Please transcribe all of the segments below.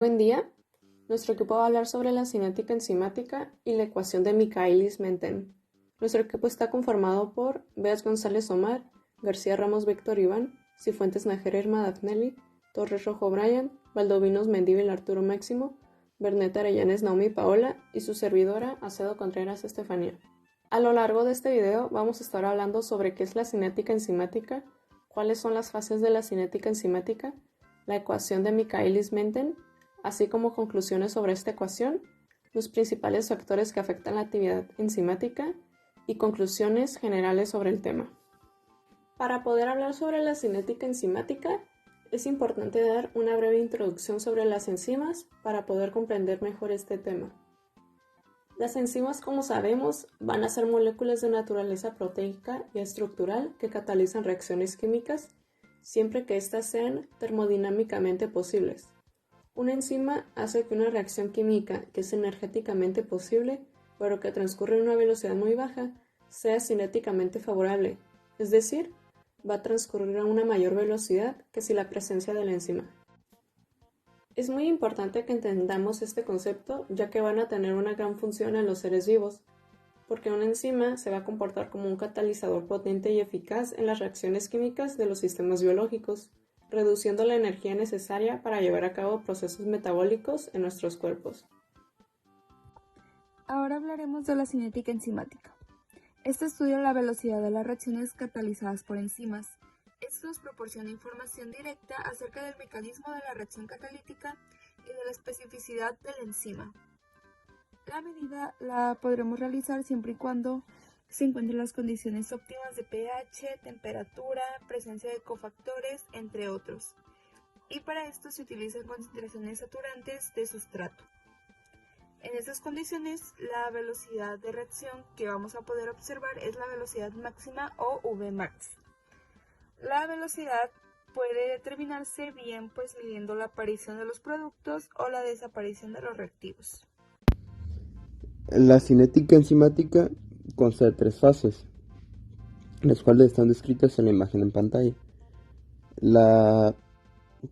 Buen día. Nuestro equipo va a hablar sobre la cinética enzimática y la ecuación de Michaelis-Menten. Nuestro equipo está conformado por Beas González Omar, García Ramos Víctor Iván, Cifuentes Nájera Irma Dafnelli, Torres Rojo Brian, Valdovinos Mendívil Arturo Máximo, Bernet Arellanes Naomi Paola y su servidora Acedo Contreras Estefanía. A lo largo de este video vamos a estar hablando sobre qué es la cinética enzimática, cuáles son las fases de la cinética enzimática, la ecuación de Michaelis-Menten, así como conclusiones sobre esta ecuación, los principales factores que afectan la actividad enzimática y conclusiones generales sobre el tema. Para poder hablar sobre la cinética enzimática, es importante dar una breve introducción sobre las enzimas para poder comprender mejor este tema. Las enzimas, como sabemos, van a ser moléculas de naturaleza proteica y estructural que catalizan reacciones químicas, siempre que éstas sean termodinámicamente posibles. Una enzima hace que una reacción química que es energéticamente posible, pero que transcurre a una velocidad muy baja, sea cinéticamente favorable, es decir, va a transcurrir a una mayor velocidad que sin la presencia de la enzima. Es muy importante que entendamos este concepto, ya que van a tener una gran función en los seres vivos, porque una enzima se va a comportar como un catalizador potente y eficaz en las reacciones químicas de los sistemas biológicos, reduciendo la energía necesaria para llevar a cabo procesos metabólicos en nuestros cuerpos. Ahora hablaremos de la cinética enzimática. Este estudia la velocidad de las reacciones catalizadas por enzimas. Esto nos proporciona información directa acerca del mecanismo de la reacción catalítica y de la especificidad de la enzima. La medida la podremos realizar siempre y cuando se encuentren las condiciones óptimas de pH, temperatura, presencia de cofactores, entre otros. Y para esto se utilizan concentraciones saturantes de sustrato. En estas condiciones, la velocidad de reacción que vamos a poder observar es la velocidad máxima o Vmax. La velocidad puede determinarse bien pues midiendo la aparición de los productos o la desaparición de los reactivos. La cinética enzimática consta de tres fases, las cuales están descritas en la imagen en pantalla. La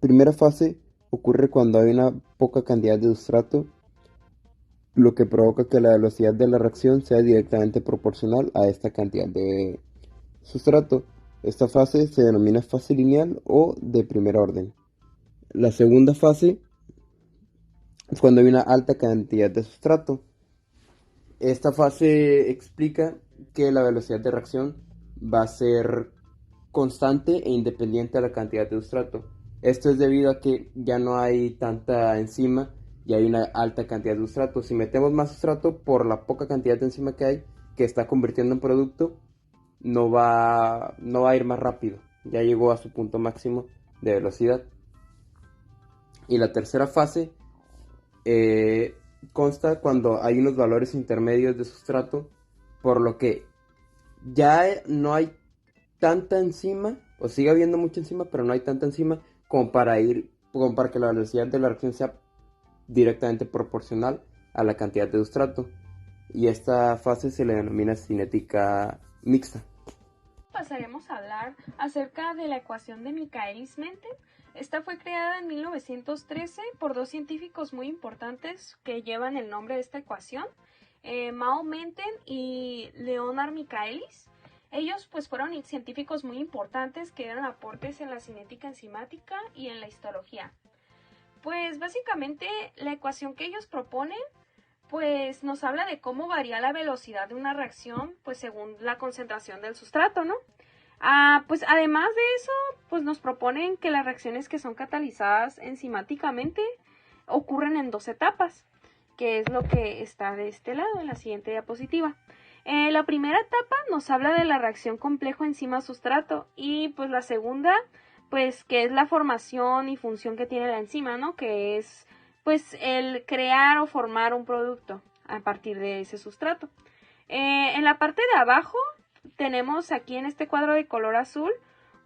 primera fase ocurre cuando hay una poca cantidad de sustrato, lo que provoca que la velocidad de la reacción sea directamente proporcional a esta cantidad de sustrato. Esta fase se denomina fase lineal o de primer orden. La segunda fase es cuando hay una alta cantidad de sustrato. Esta fase explica que la velocidad de reacción va a ser constante e independiente a la cantidad de sustrato. Esto es debido a que ya no hay tanta enzima y hay una alta cantidad de sustrato. Si metemos más sustrato, por la poca cantidad de enzima que hay, que está convirtiendo en producto, no va a ir más rápido. Ya llegó a su punto máximo de velocidad. Y la tercera fase consta cuando hay unos valores intermedios de sustrato, por lo que ya no hay tanta enzima, o sigue habiendo mucha enzima, pero no hay tanta enzima como para que la velocidad de la reacción sea directamente proporcional a la cantidad de sustrato. Y esta fase se le denomina cinética mixta. Pasaremos a hablar acerca de la ecuación de Michaelis-Menten. Esta fue creada en 1913 por dos científicos muy importantes que llevan el nombre de esta ecuación, Mao Menten y Leonard Michaelis. Ellos pues fueron científicos muy importantes que dieron aportes en la cinética enzimática y en la histología. Pues básicamente la ecuación que ellos proponen pues nos habla de cómo varía la velocidad de una reacción pues según la concentración del sustrato, ¿no? Pues además de eso, pues nos proponen que las reacciones que son catalizadas enzimáticamente ocurren en dos etapas, que es lo que está de este lado en la siguiente diapositiva. La primera etapa nos habla de la reacción complejo enzima-sustrato y pues la segunda, pues que es la formación y función que tiene la enzima, ¿no? Que es pues el crear o formar un producto a partir de ese sustrato. En la parte de abajo tenemos aquí en este cuadro de color azul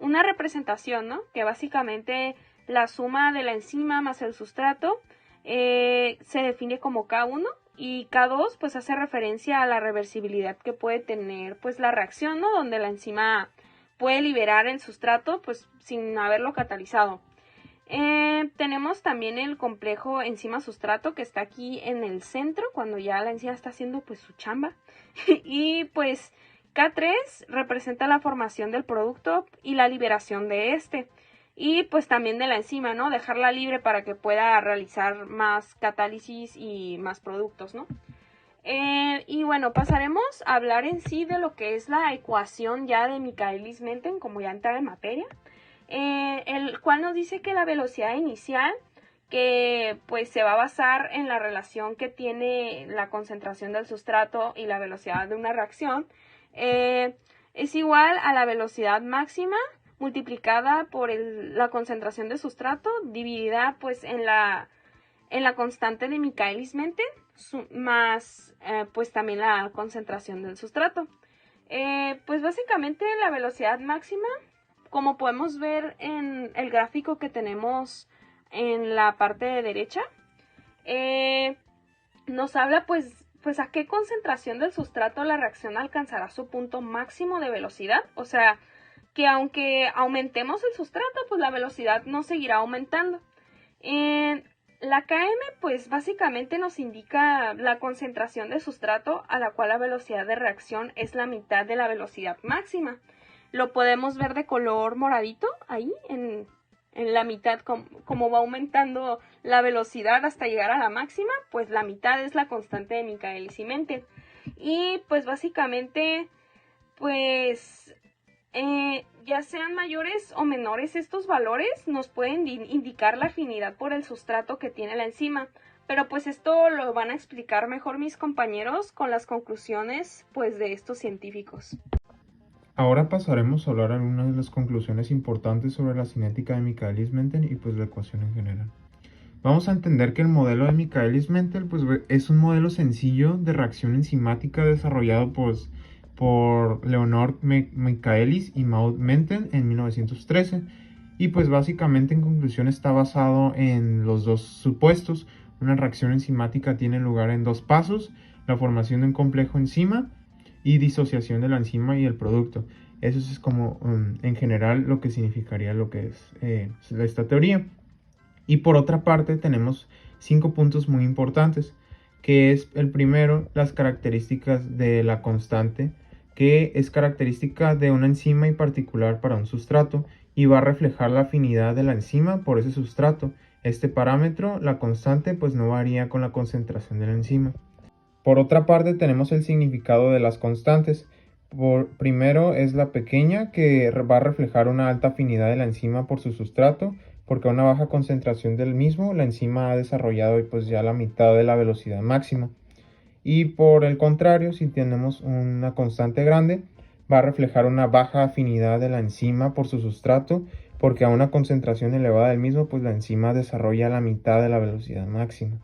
una representación, ¿no? Que básicamente la suma de la enzima más el sustrato se define como K1 y K2 pues hace referencia a la reversibilidad que puede tener pues la reacción, ¿no? Donde la enzima puede liberar el sustrato pues sin haberlo catalizado. Tenemos también el complejo enzima-sustrato que está aquí en el centro cuando ya la enzima está haciendo pues su chamba. Y pues K3 representa la formación del producto y la liberación de este. Y pues también de la enzima, ¿no? Dejarla libre para que pueda realizar más catálisis y más productos, ¿no? Y bueno, pasaremos a hablar en sí de lo que es la ecuación ya de Michaelis-Menten, como ya entrar en materia, el cual nos dice que la velocidad inicial, que pues se va a basar en la relación que tiene la concentración del sustrato y la velocidad de una reacción, es igual a la velocidad máxima multiplicada por la concentración de sustrato dividida pues en la constante de Michaelis-Menten más pues también la concentración del sustrato. Pues básicamente la velocidad máxima, como podemos ver en el gráfico que tenemos en la parte de derecha, nos habla pues a qué concentración del sustrato la reacción alcanzará su punto máximo de velocidad. O sea, que aunque aumentemos el sustrato, pues la velocidad no seguirá aumentando. La Km pues básicamente nos indica la concentración de sustrato a la cual la velocidad de reacción es la mitad de la velocidad máxima. Lo podemos ver de color moradito ahí en la mitad, como va aumentando la velocidad hasta llegar a la máxima, pues la mitad es la constante de Michaelis-Menten. Y pues básicamente pues ya sean mayores o menores estos valores, nos pueden indicar la afinidad por el sustrato que tiene la enzima. Pero pues esto lo van a explicar mejor mis compañeros con las conclusiones pues de estos científicos. Ahora pasaremos a hablar de algunas de las conclusiones importantes sobre la cinética de Michaelis-Menten y pues la ecuación en general. Vamos a entender que el modelo de Michaelis-Menten pues es un modelo sencillo de reacción enzimática desarrollado pues por Leonard Michaelis y Maud Menten en 1913, y pues básicamente en conclusión está basado en los dos supuestos. Una reacción enzimática tiene lugar en dos pasos: la formación de un complejo enzima y disociación de la enzima y el producto. Eso es como en general lo que significaría lo que es esta teoría. Y por otra parte tenemos 5 puntos muy importantes, que es el primero, las características de la constante, que es característica de una enzima y particular para un sustrato y va a reflejar la afinidad de la enzima por ese sustrato. Este parámetro, la constante, pues no varía con la concentración de la enzima. Por otra parte tenemos el significado de las constantes. Primero es la pequeña, que va a reflejar una alta afinidad de la enzima por su sustrato, porque a una baja concentración del mismo, la enzima ha desarrollado pues ya la mitad de la velocidad máxima. Y por el contrario, si tenemos una constante grande, va a reflejar una baja afinidad de la enzima por su sustrato, porque a una concentración elevada del mismo, pues la enzima desarrolla la mitad de la velocidad máxima.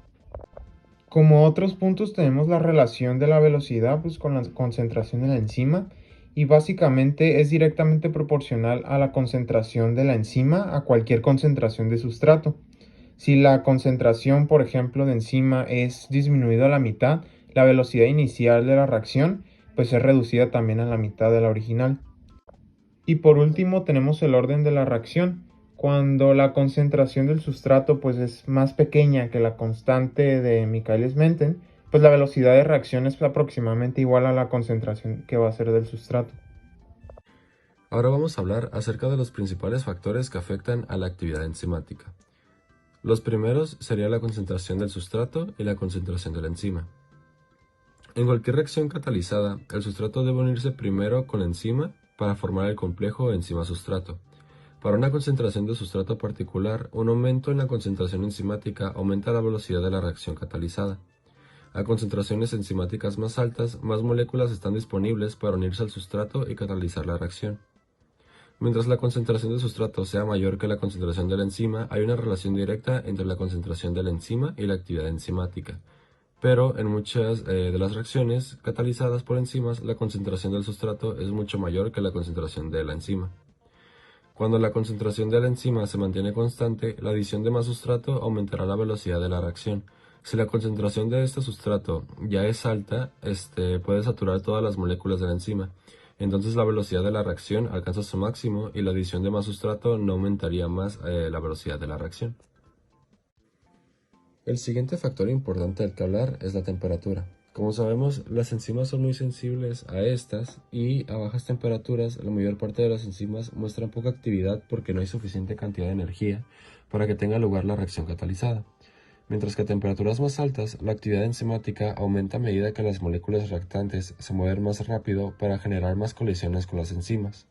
Como otros puntos tenemos la relación de la velocidad pues con la concentración de la enzima, y básicamente es directamente proporcional a la concentración de la enzima a cualquier concentración de sustrato. Si la concentración, por ejemplo, de enzima es disminuida a la mitad, la velocidad inicial de la reacción pues es reducida también a la mitad de la original. Y por último tenemos el orden de la reacción. Cuando la concentración del sustrato pues es más pequeña que la constante de Michaelis-Menten, pues la velocidad de reacción es aproximadamente igual a la concentración que va a ser del sustrato. Ahora vamos a hablar acerca de los principales factores que afectan a la actividad enzimática. Los primeros serían la concentración del sustrato y la concentración de la enzima. En cualquier reacción catalizada, el sustrato debe unirse primero con la enzima para formar el complejo enzima-sustrato. Para una concentración de sustrato particular, un aumento en la concentración enzimática aumenta la velocidad de la reacción catalizada. A concentraciones enzimáticas más altas, más moléculas están disponibles para unirse al sustrato y catalizar la reacción. Mientras la concentración del sustrato sea mayor que la concentración de la enzima, hay una relación directa entre la concentración de la enzima y la actividad enzimática. Pero en muchas de las reacciones catalizadas por enzimas, la concentración del sustrato es mucho mayor que la concentración de la enzima. Cuando la concentración de la enzima se mantiene constante, la adición de más sustrato aumentará la velocidad de la reacción. Si la concentración de este sustrato ya es alta, puede saturar todas las moléculas de la enzima, Entonces la velocidad de la reacción alcanza su máximo y la adición de más sustrato no aumentaría más la velocidad de la reacción. El siguiente factor importante del que hablar es la temperatura. Como sabemos, las enzimas son muy sensibles a estas y a bajas temperaturas la mayor parte de las enzimas muestran poca actividad porque no hay suficiente cantidad de energía para que tenga lugar la reacción catalizada. Mientras que a temperaturas más altas, la actividad enzimática aumenta a medida que las moléculas reactantes se mueven más rápido para generar más colisiones con las enzimas.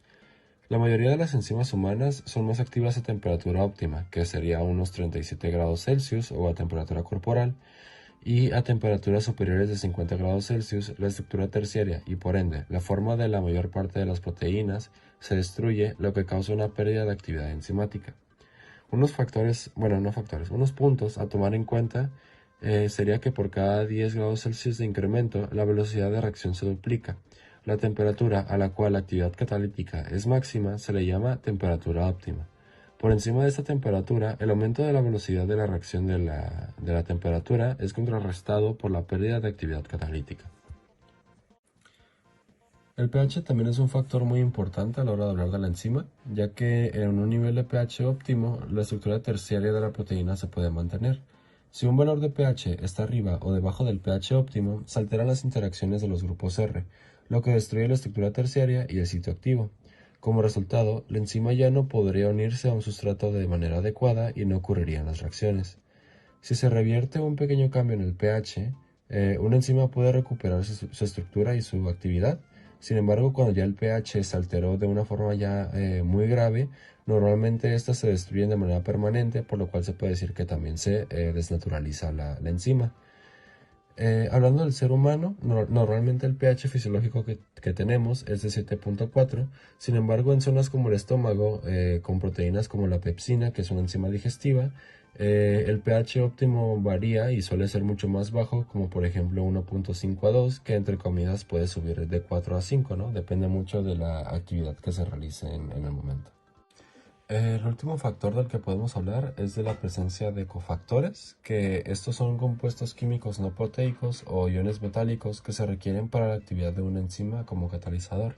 La mayoría de las enzimas humanas son más activas a temperatura óptima, que sería unos 37 grados Celsius o a temperatura corporal, y a temperaturas superiores de 50 grados Celsius, la estructura terciaria y por ende la forma de la mayor parte de las proteínas se destruye, lo que causa una pérdida de actividad enzimática. Unos puntos a tomar en cuenta sería que por cada 10 grados Celsius de incremento, la velocidad de reacción se duplica. La temperatura a la cual la actividad catalítica es máxima se le llama temperatura óptima. Por encima de esta temperatura, el aumento de la velocidad de la reacción de la temperatura es contrarrestado por la pérdida de actividad catalítica. El pH también es un factor muy importante a la hora de hablar de la enzima, ya que en un nivel de pH óptimo, la estructura terciaria de la proteína se puede mantener. Si un valor de pH está arriba o debajo del pH óptimo, se alteran las interacciones de los grupos R, lo que destruye la estructura terciaria y el sitio activo. Como resultado, la enzima ya no podría unirse a un sustrato de manera adecuada y no ocurrirían las reacciones. Si se revierte un pequeño cambio en el pH, una enzima puede recuperar su estructura y su actividad. Sin embargo, cuando ya el pH se alteró de una forma ya muy grave, normalmente estas se destruyen de manera permanente, por lo cual se puede decir que también se desnaturaliza la enzima. Hablando del ser humano, normalmente el pH fisiológico que tenemos es de 7.4, sin embargo en zonas como el estómago, con proteínas como la pepsina, que es una enzima digestiva, el pH óptimo varía y suele ser mucho más bajo, como por ejemplo 1.5 a 2, que entre comidas puede subir de 4 a 5, ¿no? Depende mucho de la actividad que se realice en el momento. El último factor del que podemos hablar es de la presencia de cofactores, que estos son compuestos químicos no proteicos o iones metálicos que se requieren para la actividad de una enzima como catalizador.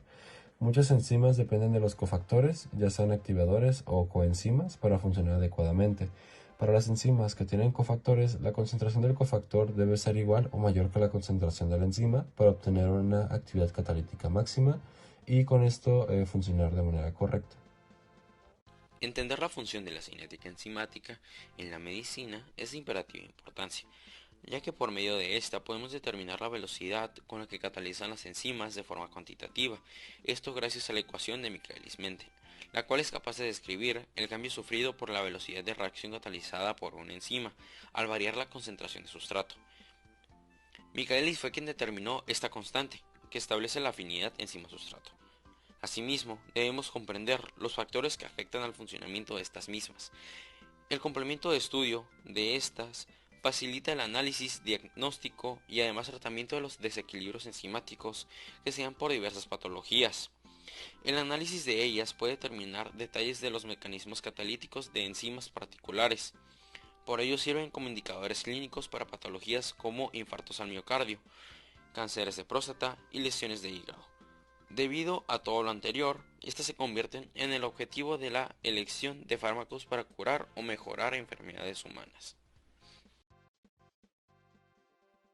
Muchas enzimas dependen de los cofactores, ya sean activadores o coenzimas, para funcionar adecuadamente. Para las enzimas que tienen cofactores, la concentración del cofactor debe ser igual o mayor que la concentración de la enzima para obtener una actividad catalítica máxima y con esto funcionar de manera correcta. Entender la función de la cinética enzimática en la medicina es de imperativa importancia, ya que por medio de esta podemos determinar la velocidad con la que catalizan las enzimas de forma cuantitativa, esto gracias a la ecuación de Michaelis-Menten, la cual es capaz de describir el cambio sufrido por la velocidad de reacción catalizada por una enzima al variar la concentración de sustrato. Michaelis fue quien determinó esta constante, que establece la afinidad enzima-sustrato. Asimismo, debemos comprender los factores que afectan al funcionamiento de estas mismas. El complemento de estudio de estas facilita el análisis, diagnóstico y además tratamiento de los desequilibrios enzimáticos que se dan por diversas patologías. El análisis de ellas puede determinar detalles de los mecanismos catalíticos de enzimas particulares. Por ello sirven como indicadores clínicos para patologías como infartos al miocardio, cánceres de próstata y lesiones de hígado. Debido a todo lo anterior, estas se convierten en el objetivo de la elección de fármacos para curar o mejorar enfermedades humanas.